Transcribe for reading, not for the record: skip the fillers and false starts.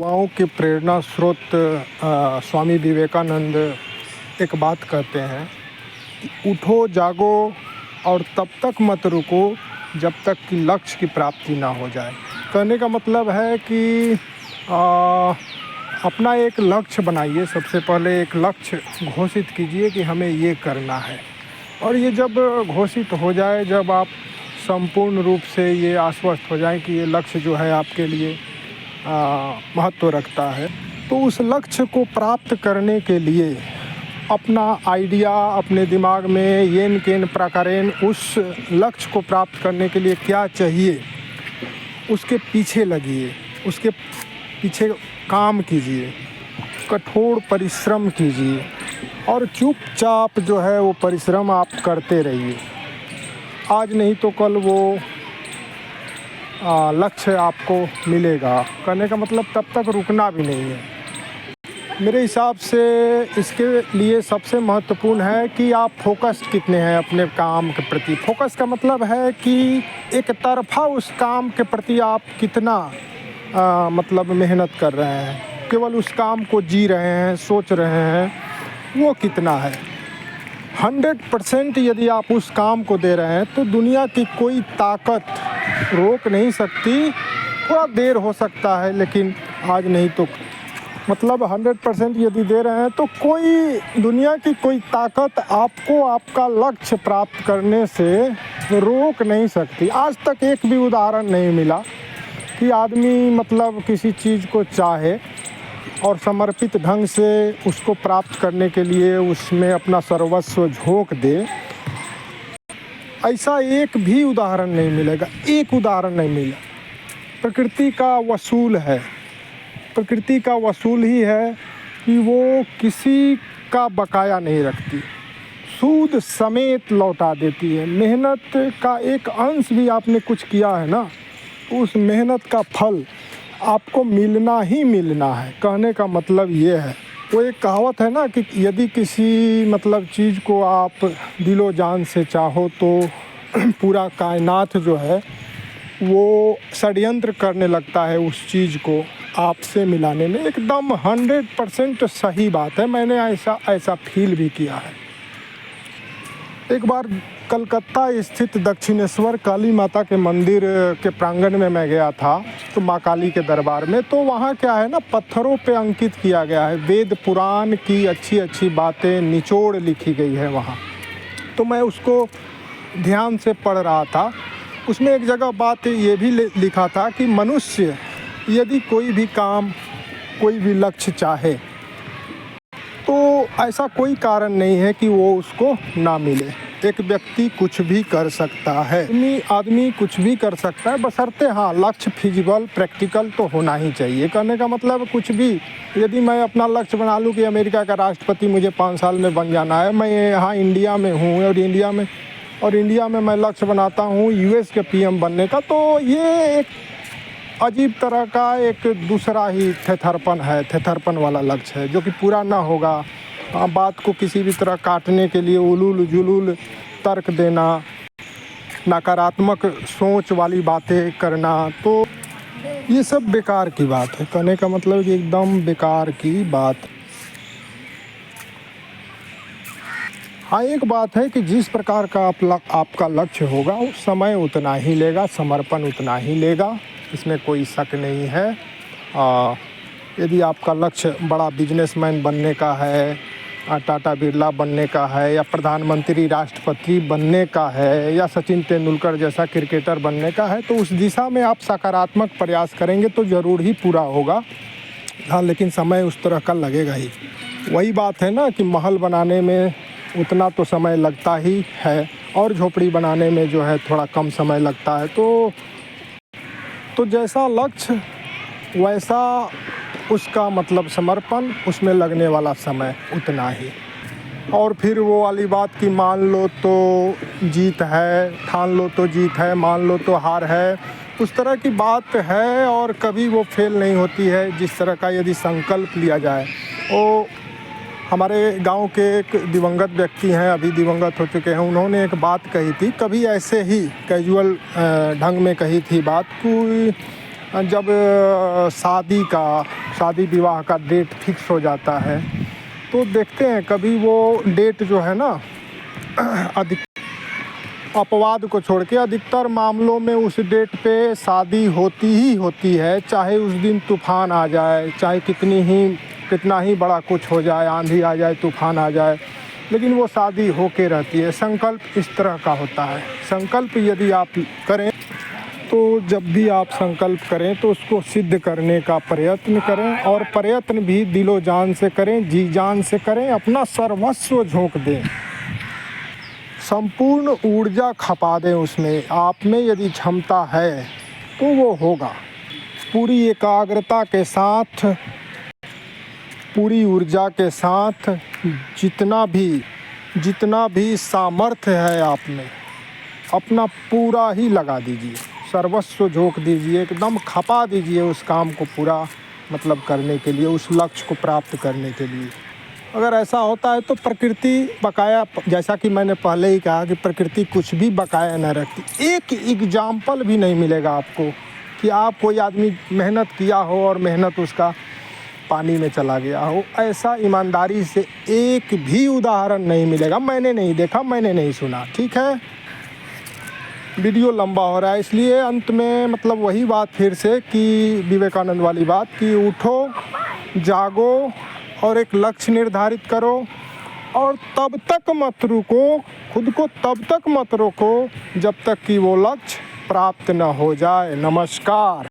युवाओं के प्रेरणा स्रोत स्वामी विवेकानंद एक बात कहते हैं कि उठो जागो और तब तक मत रुको जब तक कि लक्ष्य की प्राप्ति ना हो जाए। कहने का मतलब है कि अपना एक लक्ष्य बनाइए। सबसे पहले एक लक्ष्य घोषित कीजिए कि हमें ये करना है, और ये जब घोषित हो जाए, जब आप संपूर्ण रूप से ये आश्वस्त हो जाएं कि ये लक्ष्य जो है आपके लिए महत्व रखता है, तो उस लक्ष्य को प्राप्त करने के लिए अपना आइडिया अपने दिमाग में येन केन प्रकारेण उस लक्ष्य को प्राप्त करने के लिए क्या चाहिए उसके पीछे लगिए, उसके पीछे काम कीजिए, कठोर परिश्रम कीजिए और चुपचाप जो है वो परिश्रम आप करते रहिए। आज नहीं तो कल वो लक्ष्य आपको मिलेगा। कहने का मतलब तब तक रुकना भी नहीं है। मेरे हिसाब से इसके लिए सबसे महत्वपूर्ण है कि आप फोकस कितने हैं अपने काम के प्रति। फोकस का मतलब है कि एक तरफा उस काम के प्रति आप कितना मतलब मेहनत कर रहे हैं, केवल उस काम को जी रहे हैं, सोच रहे हैं, वो कितना है। 100% यदि आप उस काम को दे रहे हैं तो दुनिया की कोई ताकत रोक नहीं सकती। थोड़ा देर हो सकता है, लेकिन आज नहीं तो मतलब 100% यदि दे रहे हैं तो कोई दुनिया की कोई ताकत आपको आपका लक्ष्य प्राप्त करने से रोक नहीं सकती। आज तक एक भी उदाहरण नहीं मिला कि आदमी मतलब किसी चीज़ को चाहे और समर्पित ढंग से उसको प्राप्त करने के लिए उसमें अपना सर्वस्व झोंक दे। ऐसा एक भी उदाहरण नहीं मिलेगा, एक उदाहरण नहीं मिला। प्रकृति का वसूल है, प्रकृति का वसूल ही है कि वो किसी का बकाया नहीं रखती, सूद समेत लौटा देती है। मेहनत का एक अंश भी आपने कुछ किया है ना, उस मेहनत का फल आपको मिलना ही मिलना है। कहने का मतलब ये है, वो एक कहावत है ना कि यदि किसी मतलब चीज़ को आप दिलो जान से चाहो तो पूरा कायनात जो है वो षड्यंत्र करने लगता है उस चीज़ को आपसे मिलाने में। एकदम 100% सही बात है। मैंने ऐसा फील भी किया है। एक बार कलकत्ता स्थित दक्षिणेश्वर काली माता के मंदिर के प्रांगण में मैं गया था, तो माँ काली के दरबार में। तो वहाँ क्या है ना, पत्थरों पे अंकित किया गया है, वेद पुराण की अच्छी अच्छी बातें निचोड़ लिखी गई है वहाँ। तो मैं उसको ध्यान से पढ़ रहा था। उसमें एक जगह बात ये भी लिखा था कि मनुष्य यदि कोई भी काम, कोई भी लक्ष्य चाहे तो ऐसा कोई कारण नहीं है कि वो उसको ना मिले। एक व्यक्ति कुछ भी कर सकता है, आदमी कुछ भी कर सकता है, बशर्ते हाँ लक्ष्य फिजिबल प्रैक्टिकल तो होना ही चाहिए। कहने का मतलब कुछ भी, यदि मैं अपना लक्ष्य बना लूँ कि अमेरिका का राष्ट्रपति मुझे 5 साल में बन जाना है, मैं यहाँ इंडिया में हूँ और इंडिया में मैं लक्ष्य बनाता हूँ यूएस के पीएम बनने का, तो ये एक अजीब तरह का एक दूसरा ही थेथरपन वाला लक्ष्य है जो कि पूरा ना होगा। बात को किसी भी तरह काटने के लिए उलूल जुलूल तर्क देना, नकारात्मक सोच वाली बातें करना, तो ये सब बेकार की बात है। कहने का मतलब कि एकदम बेकार की बात। हाँ, एक बात है कि जिस प्रकार का आपका लक्ष्य होगा उस समय उतना ही लेगा, समर्पण उतना ही लेगा, इसमें कोई शक नहीं है। यदि आपका लक्ष्य बड़ा बिजनेसमैन बनने का है, टाटा बिरला बनने का है, या प्रधानमंत्री राष्ट्रपति बनने का है, या सचिन तेंदुलकर जैसा क्रिकेटर बनने का है, तो उस दिशा में आप सकारात्मक प्रयास करेंगे तो ज़रूर ही पूरा होगा। हाँ, लेकिन समय उस तरह का लगेगा ही। वही बात है ना कि महल बनाने में उतना तो समय लगता ही है और झोपड़ी बनाने में जो है थोड़ा कम समय लगता है। तो जैसा लक्ष्य वैसा उसका मतलब समर्पण, उसमें लगने वाला समय उतना ही। और फिर वो वाली बात कि मान लो तो जीत है, ठान लो तो जीत है, मान लो तो हार है, उस तरह की बात है और कभी वो फेल नहीं होती है। जिस तरह का यदि संकल्प लिया जाए, वो हमारे गांव के एक दिवंगत व्यक्ति हैं, अभी दिवंगत हो चुके हैं, उन्होंने एक बात कही थी, कभी ऐसे ही कैजुअल ढंग में कही थी बात कि जब शादी विवाह का डेट फिक्स हो जाता है तो देखते हैं कभी वो डेट जो है ना अधिक अपवाद को छोड़ के अधिकतर मामलों में उस डेट पे शादी होती ही होती है, चाहे उस दिन तूफ़ान आ जाए, चाहे कितना ही बड़ा कुछ हो जाए, आंधी आ जाए, तूफ़ान आ जाए, लेकिन वो शादी होके रहती है। संकल्प इस तरह का होता है। संकल्प यदि आप करें तो जब भी आप संकल्प करें तो उसको सिद्ध करने का प्रयत्न करें, और प्रयत्न भी दिलो जान से करें, जी जान से करें, अपना सर्वस्व झोंक दें, संपूर्ण ऊर्जा खपा दें उसमें। आप में यदि क्षमता है तो वो होगा। पूरी एकाग्रता के साथ, पूरी ऊर्जा के साथ जितना भी सामर्थ्य है आप में, अपना पूरा ही लगा दीजिए, सर्वस्व झोंक दीजिए, एकदम खपा दीजिए उस काम को पूरा मतलब करने के लिए, उस लक्ष्य को प्राप्त करने के लिए। अगर ऐसा होता है तो प्रकृति बकाया, जैसा कि मैंने पहले ही कहा कि प्रकृति कुछ भी बकाया न रखती। एक एग्जाम्पल भी नहीं मिलेगा आपको कि आप कोई आदमी मेहनत किया हो और मेहनत उसका पानी में चला गया हो। ऐसा ईमानदारी से एक भी उदाहरण नहीं मिलेगा। मैंने नहीं देखा, मैंने नहीं सुना। ठीक है, वीडियो लंबा हो रहा है, इसलिए अंत में मतलब वही बात फिर से कि विवेकानंद वाली बात कि उठो, जागो और एक लक्ष्य निर्धारित करो, और तब तक मत रुको, खुद को तब तक मत रोको जब तक कि वो लक्ष्य प्राप्त न हो जाए। नमस्कार।